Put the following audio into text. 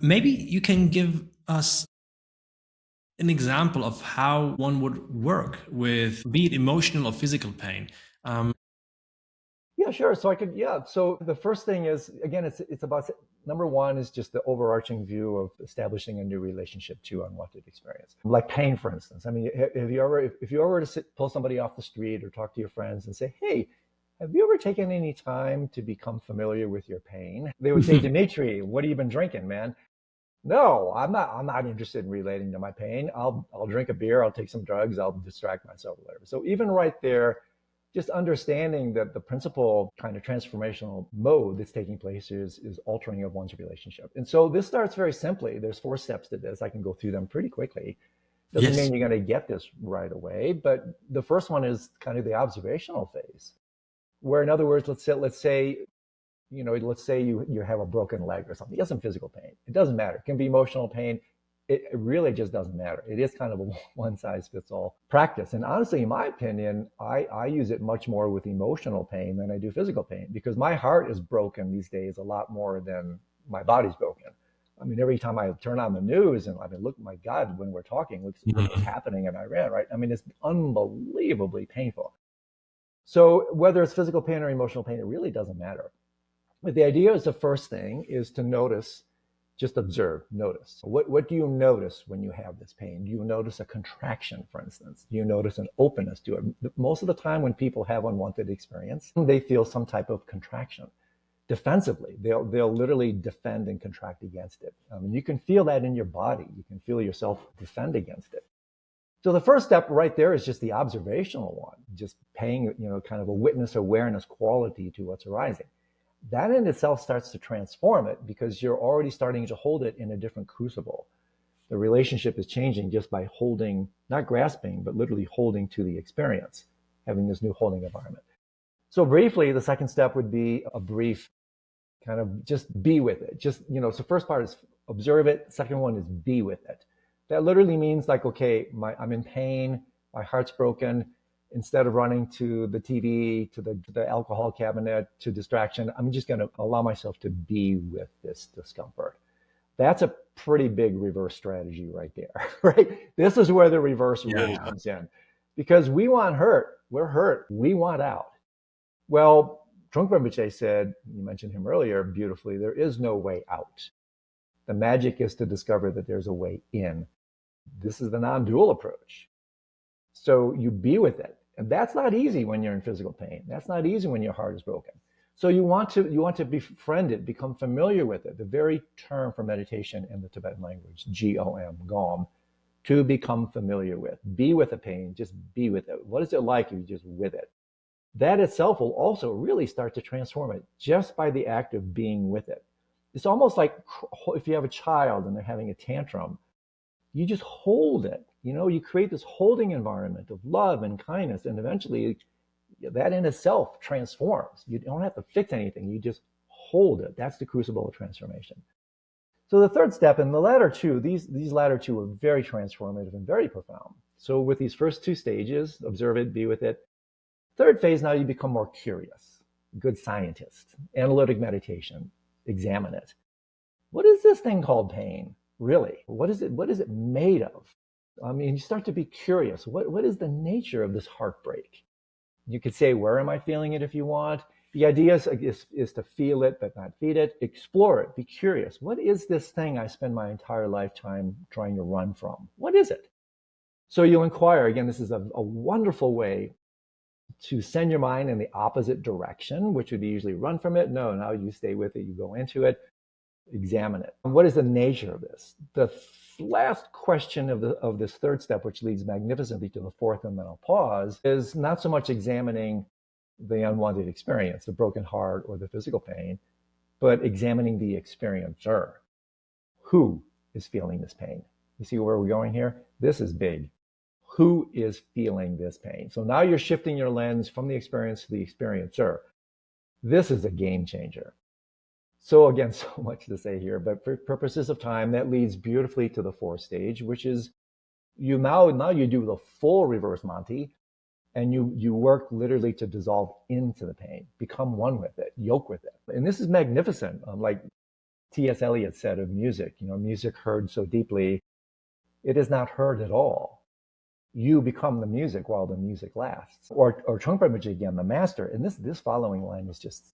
Maybe you can give us an example of how one would work with, be it emotional or physical pain. Um, Yeah, sure. So I could, yeah. So the first thing is, again, it's about number one is just the overarching view of establishing a new relationship to unwanted experience, like pain, for instance. I mean, have you ever, if you ever were to pull somebody off the street or talk to your friends and say, "Hey, have you ever taken any time to become familiar with your pain?" They would say, "Dimitri, what have you been drinking, man?" No, I'm not interested in relating to my pain. I'll drink a beer, I'll take some drugs, I'll distract myself or whatever. So even right there, just understanding that the principal kind of transformational mode that's taking place is altering of one's relationship. And so this starts very simply. There's four steps to this. I can go through them pretty quickly. Doesn't yes. mean you're going to get this right away, but the first one is kind of the observational phase, where in other words, let's say you have a broken leg or something. You have some physical pain. It doesn't matter. It can be emotional pain. It really just doesn't matter. It is kind of a one size fits all practice. And honestly, in my opinion, I use it much more with emotional pain than I do physical pain because my heart is broken these days a lot more than my body's broken. I mean, every time I turn on the news and I mean, look, my God, when we're talking, look what's Mhm. happening in Iran, right? I mean, it's unbelievably painful. So whether it's physical pain or emotional pain, it really doesn't matter. But the idea is the first thing is to notice, just observe, notice. What do you notice when you have this pain? Do you notice a contraction, for instance? Do you notice an openness to it? Most of the time when people have unwanted experience, they feel some type of contraction defensively. They'll literally defend and contract against it. I mean, you can feel that in your body. You can feel yourself defend against it. So the first step right there is just the observational one, just paying, kind of a witness awareness quality to what's arising. That in itself starts to transform it because you're already starting to hold it in a different crucible. The relationship is changing just by holding, not grasping, but literally holding to the experience, having this new holding environment. So briefly, the second step would be a brief kind of just be with it. So first part is observe it. Second one is be with it. That literally means like, okay, I'm in pain, my heart's broken. Instead of running to the TV, to the alcohol cabinet, to distraction, I'm just going to allow myself to be with this discomfort. That's a pretty big reverse strategy right there, right? This is where the reverse really Yeah. comes in because we want hurt. We're hurt. We want out. Well, Trungpa said, you mentioned him earlier beautifully, there is no way out. The magic is to discover that there's a way in. This is the non dual approach. So you be with it. And that's not easy when you're in physical pain. That's not easy when your heart is broken. So you want to befriend it, become familiar with it. The very term for meditation in the Tibetan language, GOM, to become familiar with. Be with the pain, just be with it. What is it like if you're just with it? That itself will also really start to transform it just by the act of being with it. It's almost like if you have a child and they're having a tantrum, you just hold it. You create this holding environment of love and kindness, and eventually that in itself transforms. You don't have to fix anything, you just hold it. That's the crucible of transformation. So the third step, and the latter two, these latter two are very transformative and very profound. So with these first two stages, observe it, be with it. Third phase, now you become more curious, good scientist, analytic meditation, examine it. What is this thing called pain? Really? What is it made of? I mean, you start to be curious. What is the nature of this heartbreak? You could say, where am I feeling it if you want? The idea is to feel it, but not feed it. Explore it. Be curious. What is this thing I spend my entire lifetime trying to run from? What is it? So you'll inquire. Again, this is a wonderful way to send your mind in the opposite direction, which would be usually run from it. No, now you stay with it, you go into it, examine it. And what is the nature of this? The last question of this third step, which leads magnificently to the fourth, and then I'll pause, is not so much examining the unwanted experience, the broken heart or the physical pain, but examining the experiencer. Who is feeling this pain? You see where we're going here? This is big. Who is feeling this pain? So now you're shifting your lens from the experience to the experiencer. This is a game changer. So again, so much to say here, but for purposes of time, that leads beautifully to the fourth stage, which is now you do the full reverse Monty, and you work literally to dissolve into the pain, become one with it, yoke with it. And this is magnificent. Like T.S. Eliot said of music, music heard so deeply, it is not heard at all. You become the music while the music lasts. Or Trungpa Rinpoche again, the master, and this following line was just